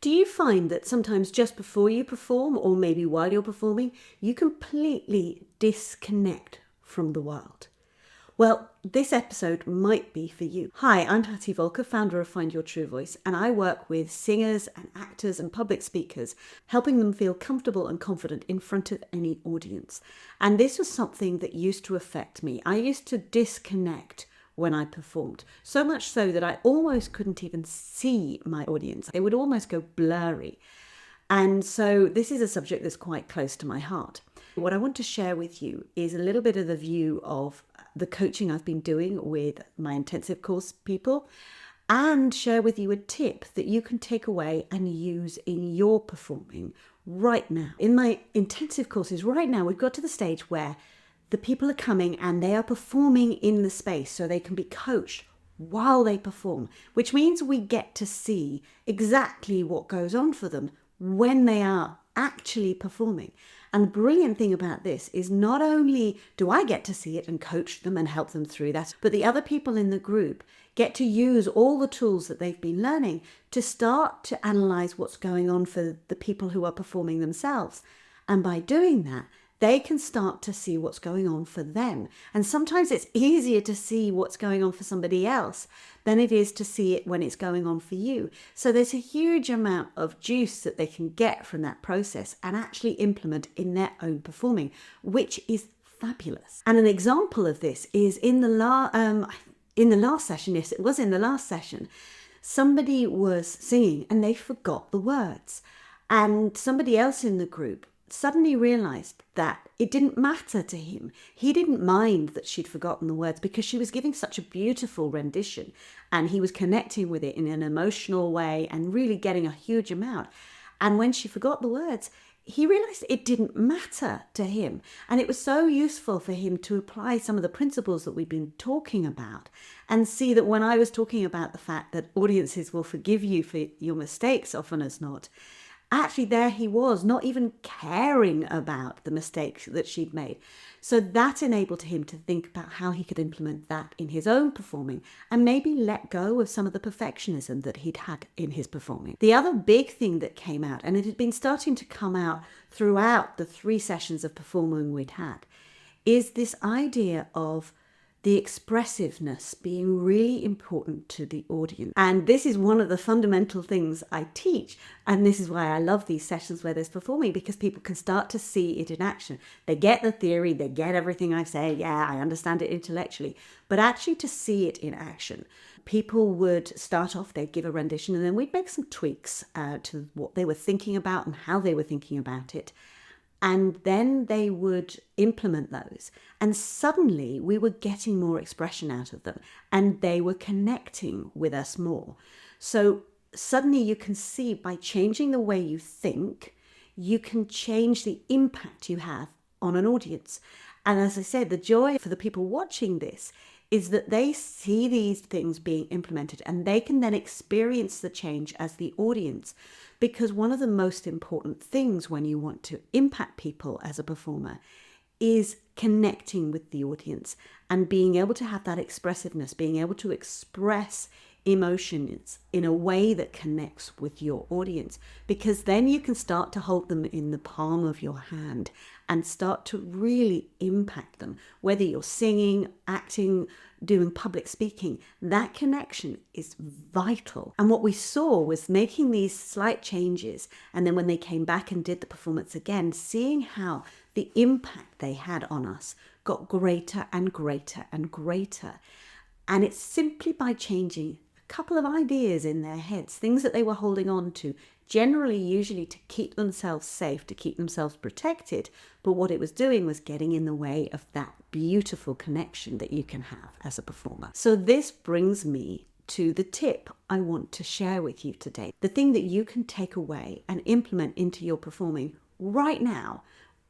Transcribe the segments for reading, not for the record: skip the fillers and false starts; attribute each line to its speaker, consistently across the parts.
Speaker 1: Do you find that sometimes just before you perform, or maybe while you're performing, you completely disconnect from the world? Well, this episode might be for you. Hi, I'm Hattie, founder of Find Your True Voice, and I work with singers and actors and public speakers, helping them feel comfortable and confident in front of any audience. And this was something that used to affect me. I used to disconnect when I performed, so much so that I almost couldn't even see my audience. They would almost go blurry. And so this is a subject that's quite close to my heart. What I want to share with you is a little bit of the view of the coaching I've been doing with my intensive course people, and share with you a tip that you can take away and use in your performing right now. In my intensive courses right now, we've got to the stage where the people are coming and they are performing in the space so they can be coached while they perform, which means we get to see exactly what goes on for them when they are actually performing. And the brilliant thing about this is not only do I get to see it and coach them and help them through that, but the other people in the group get to use all the tools that they've been learning to start to analyze what's going on for the people who are performing themselves. And by doing that, they can start to see what's going on for them. And sometimes it's easier to see what's going on for somebody else than it is to see it when it's going on for you. So there's a huge amount of juice that they can get from that process and actually implement in their own performing, which is fabulous. And an example of this is in the last session. Yes, it was in the last session. Somebody was singing and they forgot the words. And somebody else in the group suddenly realized that it didn't matter to him. He didn't mind that she'd forgotten the words because she was giving such a beautiful rendition and he was connecting with it in an emotional way and really getting a huge amount. And when she forgot the words, he realized it didn't matter to him. And it was so useful for him to apply some of the principles that we've been talking about and see that when I was talking about the fact that audiences will forgive you for your mistakes often as not, actually there he was, not even caring about the mistakes that she'd made. So that enabled him to think about how he could implement that in his own performing and maybe let go of some of the perfectionism that he'd had in his performing. The other big thing that came out, and it had been starting to come out throughout the 3 sessions of performing we'd had, is this idea of the expressiveness being really important to the audience. And this is one of the fundamental things I teach. And this is why I love these sessions where there's performing, because people can start to see it in action. They get the theory, they get everything I say. Yeah, I understand it intellectually, but actually to see it in action. People would start off, they'd give a rendition, and then we'd make some tweaks to what they were thinking about and how they were thinking about it. And then they would implement those. And suddenly we were getting more expression out of them and they were connecting with us more. So suddenly you can see by changing the way you think, you can change the impact you have on an audience. And as I said, the joy for the people watching this is that they see these things being implemented and they can then experience the change as the audience. Because one of the most important things when you want to impact people as a performer is connecting with the audience and being able to have that expressiveness, being able to express emotions in a way that connects with your audience, because then you can start to hold them in the palm of your hand and start to really impact them. Whether you're singing, acting, doing public speaking, that connection is vital. And what we saw was making these slight changes, and then when they came back and did the performance again, seeing how the impact they had on us got greater and greater and greater. And it's simply by changing a couple of ideas in their heads, things that they were holding on to, generally usually to keep themselves safe, to keep themselves protected. But what it was doing was getting in the way of that beautiful connection that you can have as a performer. So this brings me to the tip I want to share with you today. The thing that you can take away and implement into your performing right now.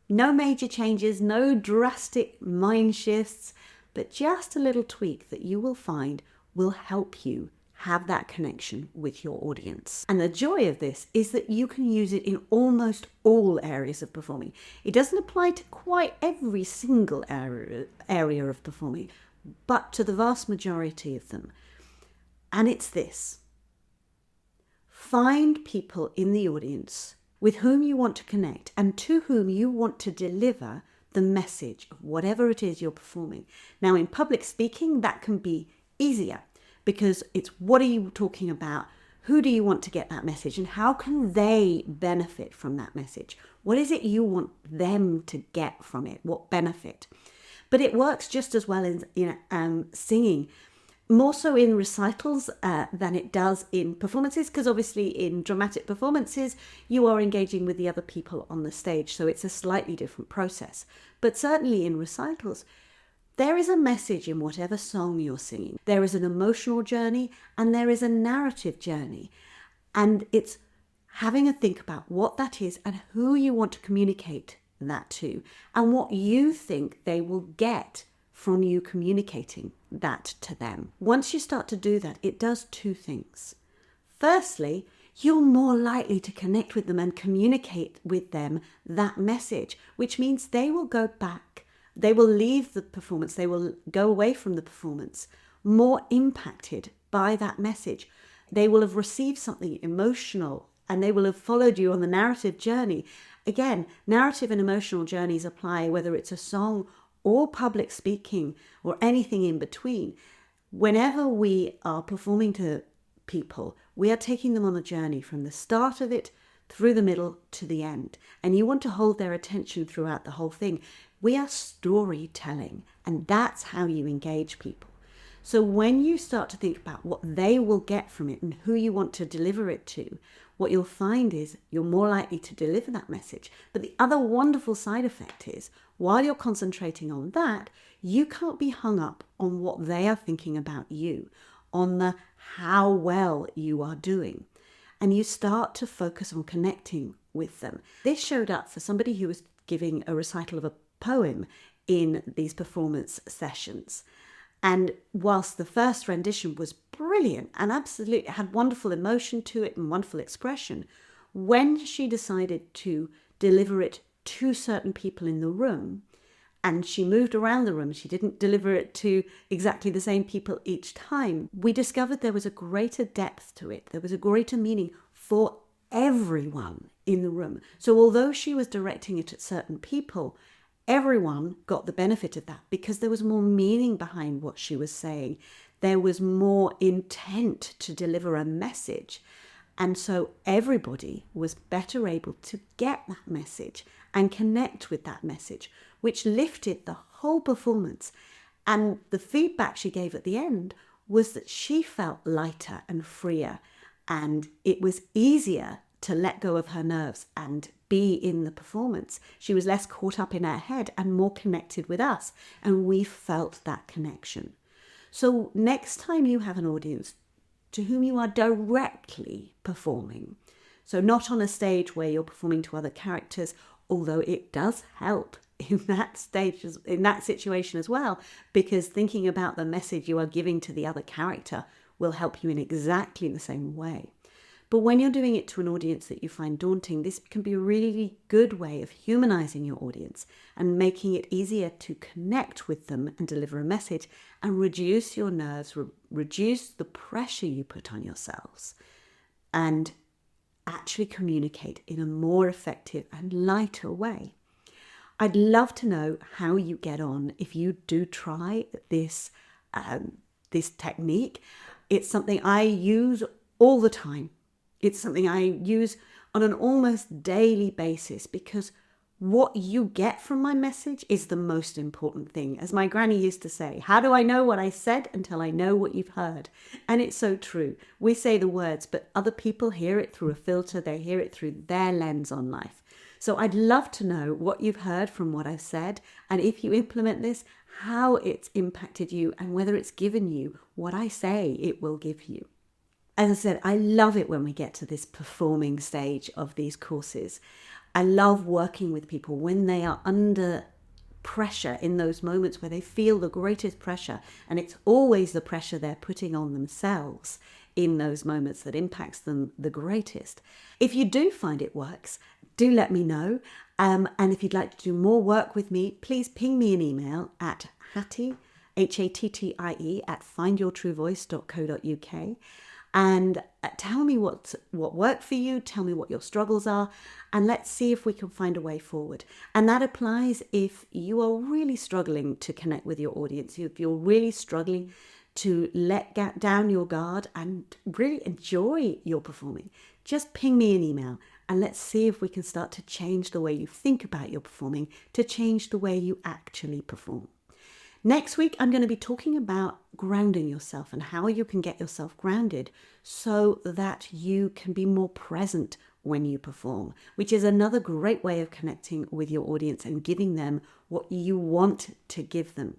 Speaker 1: No major changes, no drastic mind shifts, but just a little tweak that you will find will help you have that connection with your audience. And the joy of this is that you can use it in almost all areas of performing. It doesn't apply to quite every single area of performing, but to the vast majority of them. And it's this: Find people in the audience with whom you want to connect and to whom you want to deliver the message of whatever it is you're performing. Now, in public speaking, that can be easier because it's what are you talking about? Who do you want to get that message and how can they benefit from that message? What is it you want them to get from it? What benefit? But it works just as well in singing, more so in recitals than it does in performances, because obviously in dramatic performances, you are engaging with the other people on the stage, so it's a slightly different process. But certainly in recitals, there is a message in whatever song you're singing. There is an emotional journey and there is a narrative journey. And it's having a think about what that is and who you want to communicate that to and what you think they will get from you communicating that to them. Once you start to do that, it does two things. Firstly, you're more likely to connect with them and communicate with them that message, which means they will go back. They will leave the performance. They will go away from the performance more impacted by that message. They will have received something emotional and they will have followed you on the narrative journey. Again, narrative and emotional journeys apply whether it's a song or public speaking or anything in between. Whenever we are performing to people, we are taking them on a journey from the start of it through the middle to the end. And you want to hold their attention throughout the whole thing. We are storytelling, and that's how you engage people. So when you start to think about what they will get from it and who you want to deliver it to, what you'll find is you're more likely to deliver that message. But the other wonderful side effect is, while you're concentrating on that, you can't be hung up on what they are thinking about you, on the how well you are doing. And you start to focus on connecting with them. This showed up for somebody who was giving a recital of a poem in these performance sessions. And whilst the first rendition was brilliant and absolutely had wonderful emotion to it and wonderful expression, when she decided to deliver it to certain people in the room, and she moved around the room, she didn't deliver it to exactly the same people each time, we discovered there was a greater depth to it. There was a greater meaning for everyone in the room. So although she was directing it at certain people, everyone got the benefit of that because there was more meaning behind what she was saying. There was more intent to deliver a message. And so everybody was better able to get that message and connect with that message, which lifted the whole performance. And the feedback she gave at the end was that she felt lighter and freer, and it was easier to let go of her nerves and be in the performance. She was less caught up in her head and more connected with us, and we felt that connection. So next time you have an audience to whom you are directly performing, so not on a stage where you're performing to other characters, although it does help in that stage, in that situation as well, because thinking about the message you are giving to the other character will help you in exactly the same way. But when you're doing it to an audience that you find daunting, this can be a really good way of humanizing your audience and making it easier to connect with them and deliver a message and reduce your nerves, reduce the pressure you put on yourselves, and actually communicate in a more effective and lighter way. I'd love to know how you get on if you do try this technique. It's something I use all the time. It's something I use on an almost daily basis because what you get from my message is the most important thing. As my granny used to say, how do I know what I said until I know what you've heard? And it's so true. We say the words, but other people hear it through a filter. They hear it through their lens on life. So I'd love to know what you've heard from what I've said, and if you implement this, how it's impacted you and whether it's given you what I say it will give you. As I said, I love it when we get to this performing stage of these courses. I love working with people when they are under pressure in those moments where they feel the greatest pressure, and it's always the pressure they're putting on themselves in those moments that impacts them the greatest. If you do find it works, do let me know. And if you'd like to do more work with me, please ping me an email at Hattie, Hattie, at findyourtruevoice.co.uk. And tell me what worked for you, tell me what your struggles are, and let's see if we can find a way forward. And that applies if you are really struggling to connect with your audience, if you're really struggling to let down your guard and really enjoy your performing. Just ping me an email and let's see if we can start to change the way you think about your performing to change the way you actually perform. Next week, I'm going to be talking about grounding yourself and how you can get yourself grounded so that you can be more present when you perform, which is another great way of connecting with your audience and giving them what you want to give them.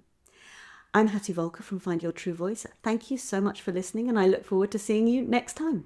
Speaker 1: I'm Hattie Volker from Find Your True Voice. Thank you so much for listening, and I look forward to seeing you next time.